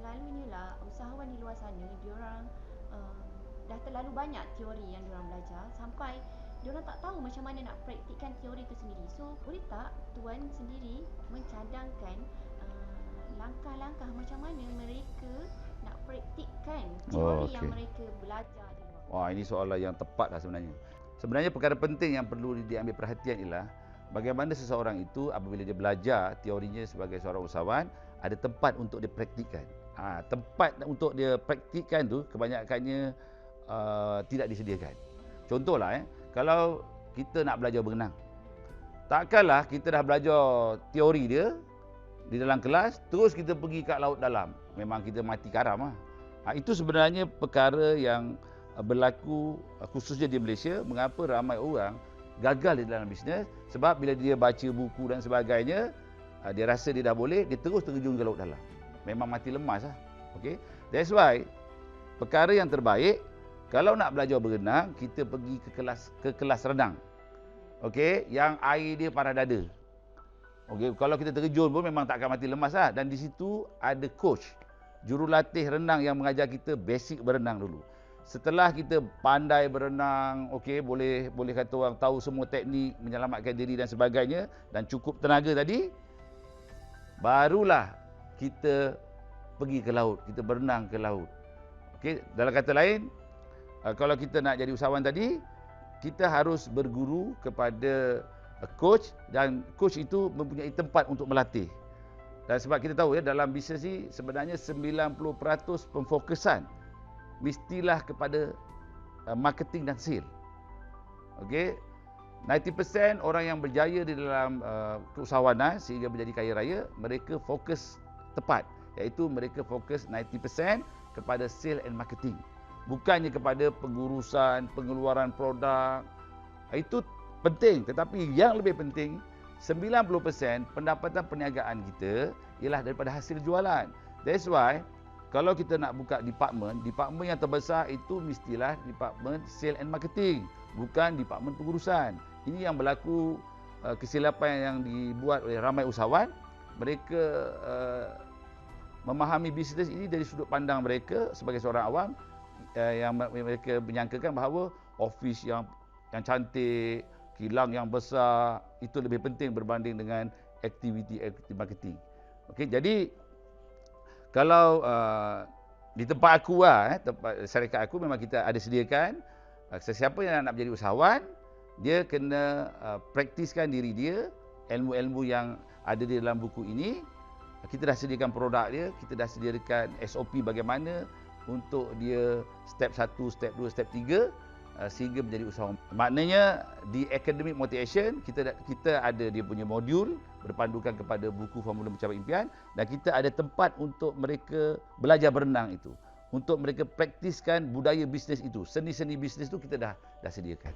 selalunya lah usahawan di luar sana diorang dah terlalu banyak teori yang diorang belajar sampai diorang tak tahu macam mana nak praktikkan teori itu sendiri. So boleh tak tuan sendiri mencadangkan langkah-langkah macam mana mereka nak praktikkan teori yang Okey. mereka belajar di luar. Wah, ini soalan yang tepat lah sebenarnya. Sebenarnya perkara penting yang perlu diambil perhatian ialah bagaimana seseorang itu apabila dia belajar teorinya sebagai seorang usahawan, ada tempat untuk dia praktikkan. Tempat untuk dia praktikkan tu kebanyakannya tidak disediakan. Contohlah, kalau kita nak belajar berenang, takkanlah kita dah belajar teori dia di dalam kelas, terus kita pergi kat laut dalam. Memang kita mati karam lah. Itu sebenarnya perkara yang berlaku khususnya di Malaysia. Mengapa ramai orang gagal di dalam bisnes? Sebab bila dia baca buku dan sebagainya, dia rasa dia dah boleh, dia terus terjun ke laut dalam. Memang mati lemas lah. Okay? That's why perkara yang terbaik, kalau nak belajar berenang, kita pergi ke kelas renang. Okey, yang air dia paras dada. Okey, kalau kita terjun pun memang tak akan mati lemas lah. Dan di situ ada coach, jurulatih renang yang mengajar kita basic berenang dulu. Setelah kita pandai berenang, okey, boleh kata orang tahu semua teknik menyelamatkan diri dan sebagainya dan cukup tenaga tadi, barulah kita pergi ke laut, kita berenang ke laut. Okey, dalam kata lain, kalau kita nak jadi usahawan tadi, kita harus berguru kepada coach dan coach itu mempunyai tempat untuk melatih. Dan sebab kita tahu ya, dalam bisnes ni sebenarnya 90% pemfokusan mestilah kepada marketing dan sale. Okey. 90% orang yang berjaya di dalam keusahawanan sehingga menjadi kaya raya, mereka fokus tepat, iaitu mereka fokus 90% kepada sale and marketing. Bukannya kepada pengurusan, pengeluaran produk. Itu penting, tetapi yang lebih penting 90% pendapatan perniagaan kita ialah daripada hasil jualan. That's why kalau kita nak buka department yang terbesar itu mestilah department sale and marketing, bukan department pengurusan. Ini yang berlaku kesilapan yang dibuat oleh ramai usahawan. Mereka memahami bisnes ini dari sudut pandang mereka sebagai seorang awam, yang mereka menyangkakan bahawa office yang cantik, kilang yang besar itu lebih penting berbanding dengan aktiviti marketing. Okey, jadi kalau di tempat aku tempat syarikat aku memang kita ada sediakan sesiapa yang nak menjadi usahawan, dia kena praktiskan diri dia, ilmu-ilmu yang ada di dalam buku ini. Kita dah sediakan produk dia, kita dah sediakan SOP bagaimana untuk dia step 1, step 2, step 3 sehingga menjadi usahawan. Maknanya di Academic Motivation kita ada dia punya modul berpandukan kepada buku Formula Mencapai Impian, dan kita ada tempat untuk mereka belajar berenang itu, untuk mereka praktiskan budaya bisnes itu, seni-seni bisnes itu kita dah sediakan.